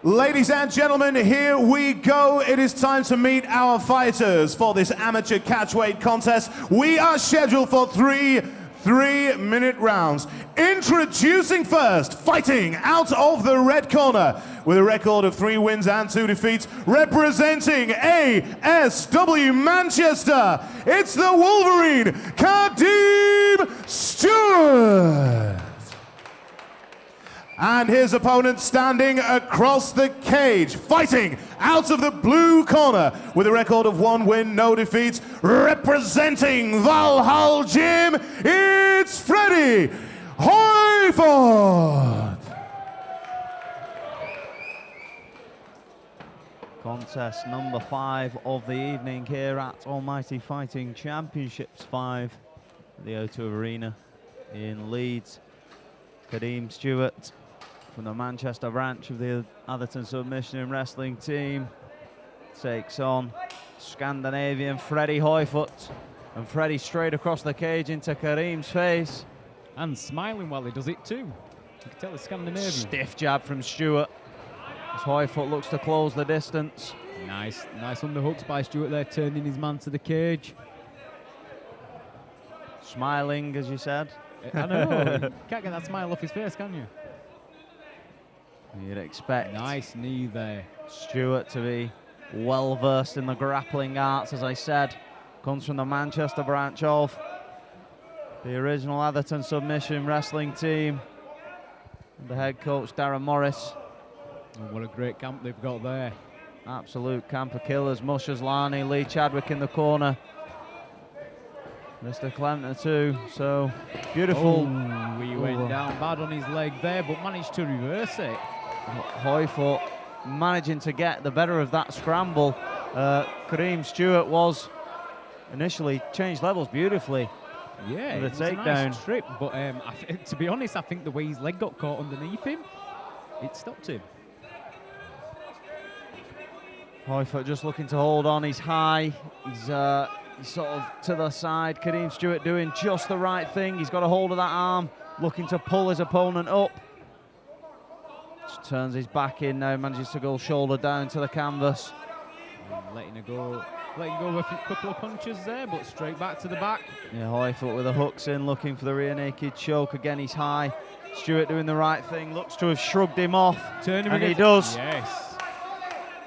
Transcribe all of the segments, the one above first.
Ladies and gentlemen, here we go. It is time to meet our fighters for this amateur catchweight contest. We are scheduled for three 3-minute rounds. Introducing first, fighting out of the red corner with a record of 3 wins and 2 defeats, representing ASW Manchester, it's the Wolverine, Kadeem Stewart. And his opponent standing across the cage, fighting out of the blue corner with a record of 1 win, no defeats, representing Valhalla Gym, it's Freddy Hoifodt. Contest number 5 of the evening here at Almighty Fighting Championships 5, the O2 Arena in Leeds. Kadeem Stewart from the Manchester branch of the Atherton Submission and Wrestling team takes on Scandinavian Freddy Hoifodt. And Freddy straight across the cage into Kadeem's face. And smiling while he does it too. You can tell it's Scandinavian. Stiff jab from Stewart as Hoifodt looks to close the distance. Nice underhooks by Stewart there, turning his man to the cage. Smiling, as you said. I know, you can't get that smile off his face, can you? You'd expect nice knee there. Stewart to be well versed in the grappling arts, as I said. Comes from the Manchester branch of the original Atherton Submission Wrestling team. And the head coach, Darren Morris. Oh, what a great camp they've got there. Absolute camp of killers. Mushers Lani, Lee Chadwick in the corner. Mr. Clemner too, so beautiful. Oh, he went down bad on his leg there, but managed to reverse it. Hoifodt managing to get the better of that scramble. Kadeem Stewart was initially changed levels beautifully. Yeah, the it was a takedown. nice trip, but to be honest, I think the way his leg got caught underneath him, it stopped him. Hoifodt just looking to hold on. He's high. He's sort of to the side. Kadeem Stewart doing just the right thing. He's got a hold of that arm, looking to pull his opponent up. Just turns his back in now, manages to go shoulder down to the canvas. And letting go with a couple of punches there, but straight back to the back. Yeah, Hoifodt with the hooks in, looking for the rear naked choke. Again, he's high. Stewart doing the right thing, looks to have shrugged him off. Turn him and again. He does. Yes.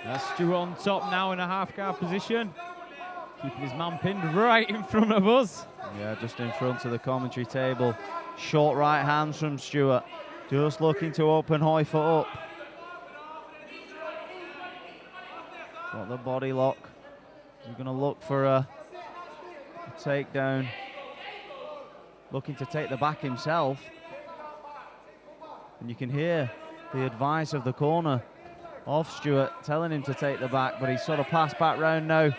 That's Stewart on top now in a half guard position. Keeping his man pinned right in front of us. Yeah, just in front of the commentary table. Short right hands from Stewart. Just looking to open Hoifodt up. Got the body lock. He's going to look for a takedown. Looking to take the back himself. And you can hear the advice of the corner of Stewart telling him to take the back, but he's sort of passed back round now.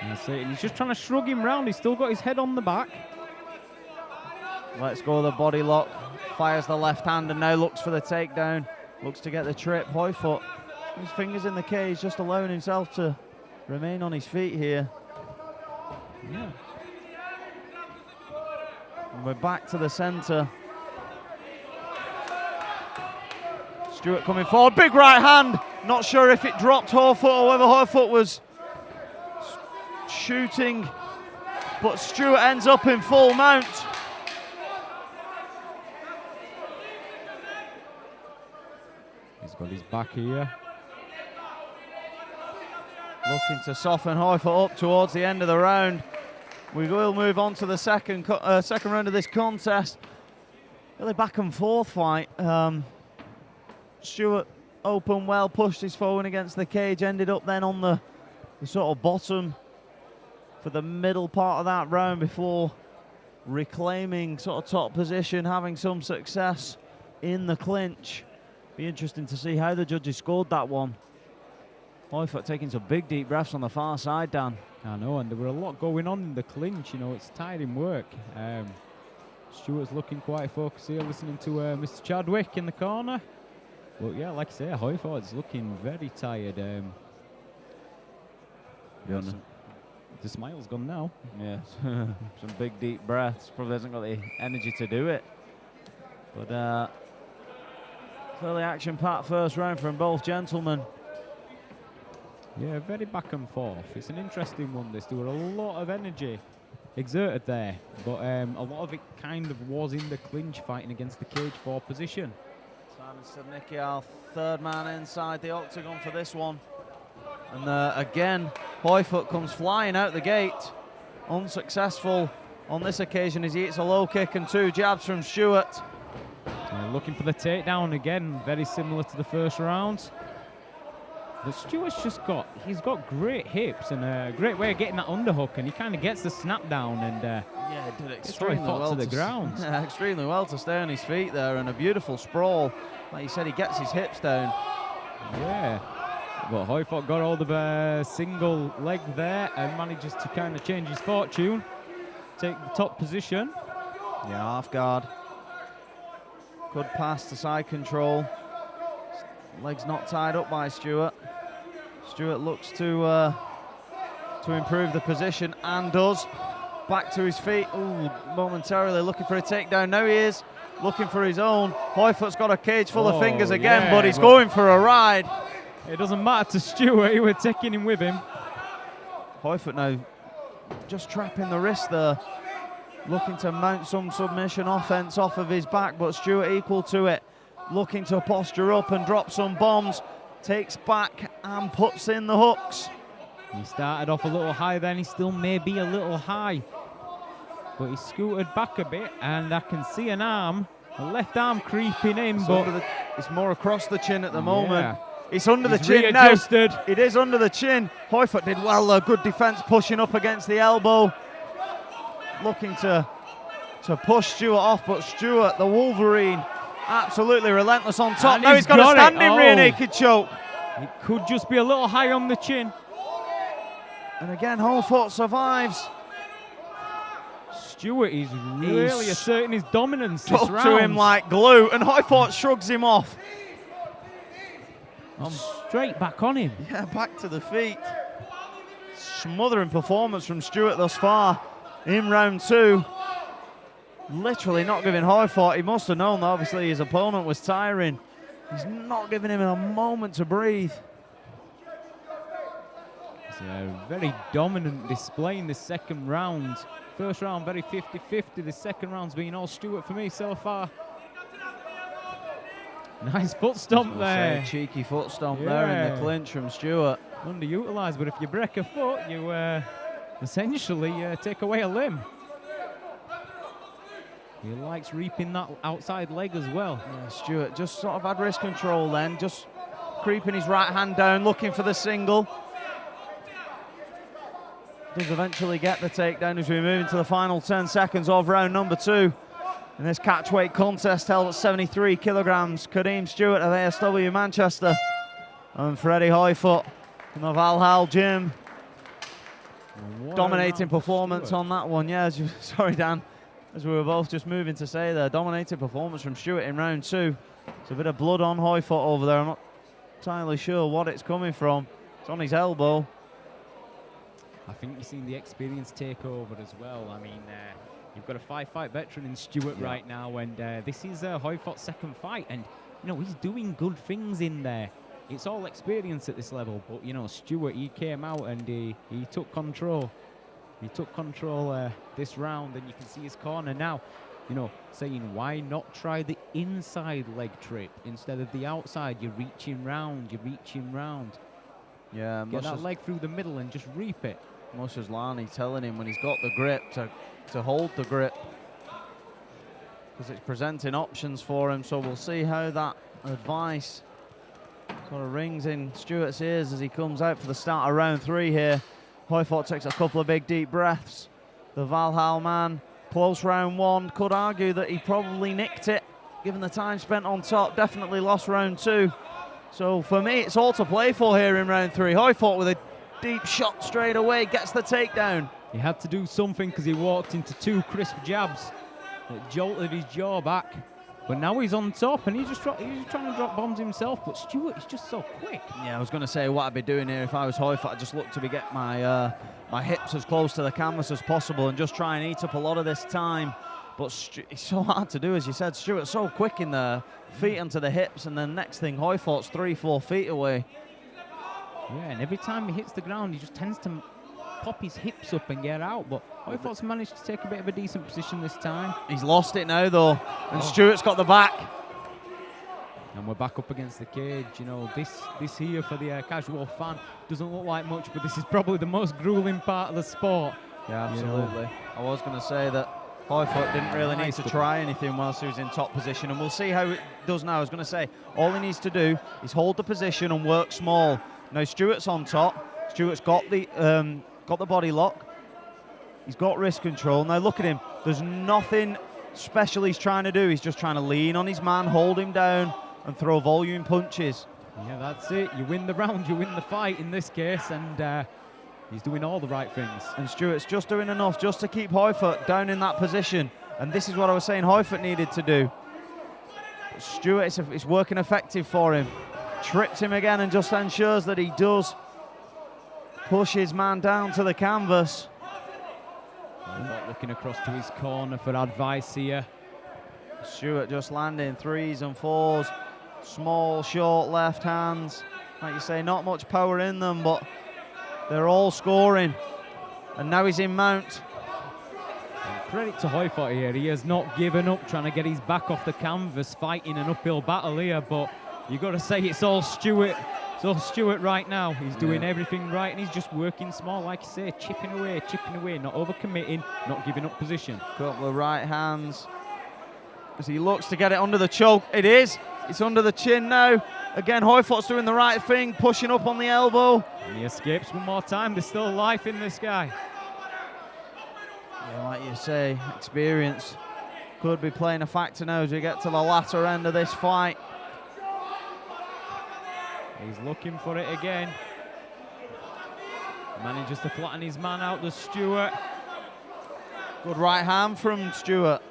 That's it. And he's just trying to shrug him round. He's still got his head on the back. Let's go with the body lock. Fires the left hand and now looks for the takedown. Looks to get the trip. Hoifodt, his fingers in the cage, just allowing himself to remain on his feet here. Yeah. And we're back to the centre. Stewart coming forward. Big right hand. Not sure if it dropped Hoifodt or whether Hoifodt was shooting, but Stewart ends up in full mount. He's got his back here. Looking to soften Hoifodt up towards the end of the round. We will move on to the second round of this contest. Really back and forth fight. Stewart opened well, pushed his foe in against the cage, ended up then on the sort of bottom for the middle part of that round before reclaiming sort of top position, having some success in the clinch. Be interesting to see how the judges scored that one. Hoifodt taking some big deep breaths on the far side, Dan. I know, and there were a lot going on in the clinch. You know, it's tiring work. Stewart's looking quite focused here, listening to Mr. Chadwick in the corner. But yeah, like I say, Hoifodt's looking very tired. The smile's gone now. Yeah, some big deep breaths. Probably hasn't got the energy to do it. But Fairly action-packed first round from both gentlemen. Yeah, very back and forth. It's an interesting one, this. There were a lot of energy exerted there, but a lot of it kind of was in the clinch, fighting against the cage 4 position. Simon Stadnicki, third man inside the octagon for this one. And again, Hoifodt comes flying out the gate. Unsuccessful on this occasion as he hits a low kick and 2 jabs from Stewart. Looking for the takedown again, very similar to the first round. But Stewart's he's got great hips and a great way of getting that underhook, and he kind of gets the snap down and yeah, did extremely well to the ground. Yeah, extremely well to stay on his feet there, and a beautiful sprawl. Like you said, he gets his hips down. Yeah, but Hoifodt got all the single leg there and manages to kind of change his fortune, take the top position. Yeah, half guard. Good pass to side control. Legs not tied up by Stewart. Stewart looks to improve the position and does. Back to his feet. Ooh, momentarily looking for a takedown. Now he is looking for his own. Hoifodt's got a cage full of fingers again, yeah, but he's going for a ride. It doesn't matter to Stewart. He was taking him with him. Hoifodt now just trapping the wrist there. Looking to mount some submission offense off of his back, but Stewart equal to it. Looking to posture up and drop some bombs. Takes back and puts in the hooks. He started off a little high then. He still may be a little high. But he scooted back a bit, and I can see an arm, a left arm creeping in, but it's more across the chin at the moment. Yeah. It's under the chin readjusted. now. It is under the chin. Hoifodt did well there. Good defense, pushing up against the elbow. Looking to push Stewart off, but Stewart, the Wolverine, absolutely relentless on top. And Now he's got a standing rear Oh. naked choke. It could just be a little high on the chin. And again, Hoifodt survives. Stewart is really asserting his dominance this Stuck round. to him like glue, and Hoifodt shrugs him off. Straight back on him. Yeah, back to the feet. Smothering performance from Stewart thus far in round 2. Literally not giving Hoifodt, he must have known that obviously his opponent was tiring. He's not giving him a moment to breathe. It's a very dominant display in the second round. First round very 50-50. The second round's been all Stewart for me so far. Nice foot stomp there. Cheeky foot stomp there in the clinch from Stewart. Underutilised, but if you break a foot, you essentially take away a limb. He likes reaping that outside leg as well. Yeah, Stewart just sort of had wrist control then, just creeping his right hand down, looking for the single. Does eventually get the takedown as we move into the final 10 seconds of round number 2. In this catchweight contest held at 73 kilograms, Kadeem Stewart of ASW Manchester and Freddy Hoifodt from the Valhalla gym. Dominating performance on that one. Yeah, sorry Dan, as we were both just moving to say there, dominating performance from Stewart in round 2. It's a bit of blood on Hoifodt over there. I'm not entirely sure what it's coming from. It's on his elbow. I think you've seen the experience take over as well. I mean, you've got a 5-fight veteran in Stewart right now, and this is Hoifodt's second fight, and you know he's doing good things in there. It's all experience at this level, but you know Stewart, he came out and he took control. He took control this round, and you can see his corner now, you know, saying why not try the inside leg trip instead of the outside? You're reaching round, you're reaching round. Yeah, get that leg through the middle and just reap it. Much as Lani telling him when he's got the grip to hold the grip, because it's presenting options for him. So we'll see how that advice sort of rings in Stewart's ears as he comes out for the start of round 3 here. Hoifodt takes a couple of big deep breaths. The Valhalla man, close round 1. Could argue that he probably nicked it given the time spent on top. Definitely lost round 2. So for me, it's all to play for here in round 3. Hoifodt with a deep shot straight away, gets the takedown. He had to do something because he walked into 2 crisp jabs that jolted his jaw back. But now he's on top and he's just trying to drop bombs himself. But Stewart is just so quick. Yeah, I was going to say what I'd be doing here if I was Hoifodt. I'd just look to get my my hips as close to the canvas as possible and just try and eat up a lot of this time But it's so hard to do, as you said. Stewart's so quick in the feet onto the hips, and then next thing, Hoifodt's 3-4 feet away. Yeah, and every time he hits the ground, he just tends to pop his hips up and get out. But Hoifodt's managed to take a bit of a decent position this time. He's lost it now, though, and Stewart's got the back. And we're back up against the cage. You know, this here for the casual fan doesn't look like much, but this is probably the most grueling part of the sport. Yeah, absolutely. I was going to say that Hoifodt didn't really need to try anything whilst he was in top position, and we'll see how it does now. I was going to say, all he needs to do is hold the position and work small. Now Stewart's on top. Stewart's got the body lock. He's got wrist control. Now look at him. There's nothing special he's trying to do. He's just trying to lean on his man, hold him down, and throw volume punches. Yeah, that's it. You win the round, you win the fight in this case, and he's doing all the right things. And Stewart's just doing enough just to keep Hoifodt down in that position. And this is what I was saying Hoifodt needed to do. But Stewart, it's working effective for him. Trips him again and just ensures that he does push his man down to the canvas. Hoifodt looking across to his corner for advice here. Stewart just landing 3s and 4s. Small, short left hands. Like you say, not much power in them, but they're all scoring. And now he's in mount. And credit to Hoifodt here. He has not given up trying to get his back off the canvas, fighting an uphill battle here. But you've got to say it's all Stewart. It's all Stewart right now. He's doing everything right, and he's just working small, like you say, chipping away, not overcommitting, not giving up position. Couple of right hands. As he looks to get it under the choke. It is. It's under the chin now. Again, Hoifodt's doing the right thing, pushing up on the elbow. And he escapes one more time. There's still life in this guy. Yeah, like you say, experience could be playing a factor now as we get to the latter end of this fight. He's looking for it again. Manages to flatten his man out to Stewart. Good right hand from Stewart.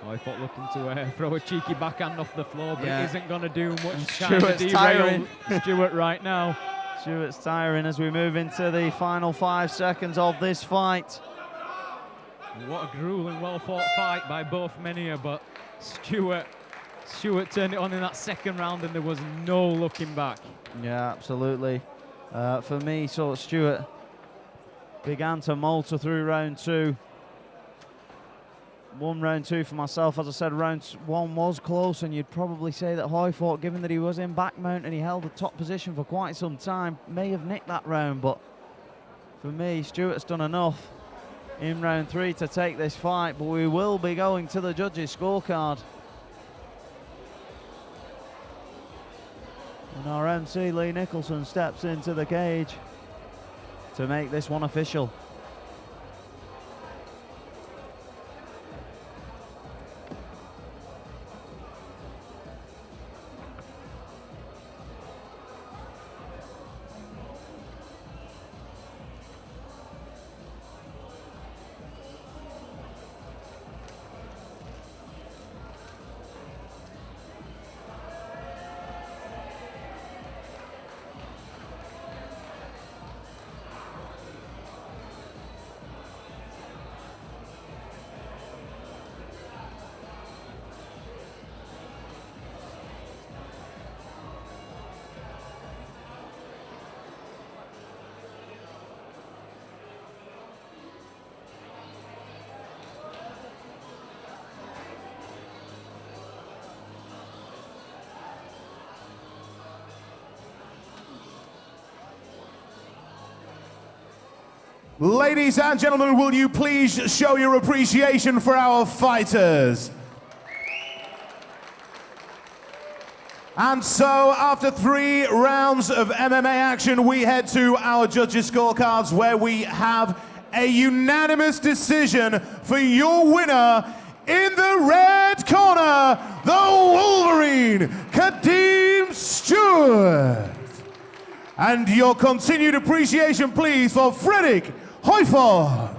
Hoifodt looking to throw a cheeky backhand off the floor, but it isn't going to do much. And Kind of Stewart's tiring. Stewart right now. Stewart's tiring as we move into the final 5 seconds of this fight. What a grueling, well-fought fight by both men here, but Stewart turned it on in that second round, and there was no looking back. Yeah, absolutely. For me, so Stewart began to moulder through round 2. Won round 2 for myself. As I said, round 1 was close, and you'd probably say that Hoifodt, given that he was in back mount and he held the top position for quite some time, may have nicked that round. But for me, Stewart's done enough in round 3 to take this fight. But we will be going to the judges' scorecard. And our MC, Lee Nicholson, steps into the cage to make this one official. Ladies and gentlemen, will you please show your appreciation for our fighters? And so, after 3 rounds of MMA action, we head to our judges' scorecards, where we have a unanimous decision for your winner in the red corner, the Wolverine, Kadeem Stewart. And your continued appreciation, please, for Freddy Hoifodt.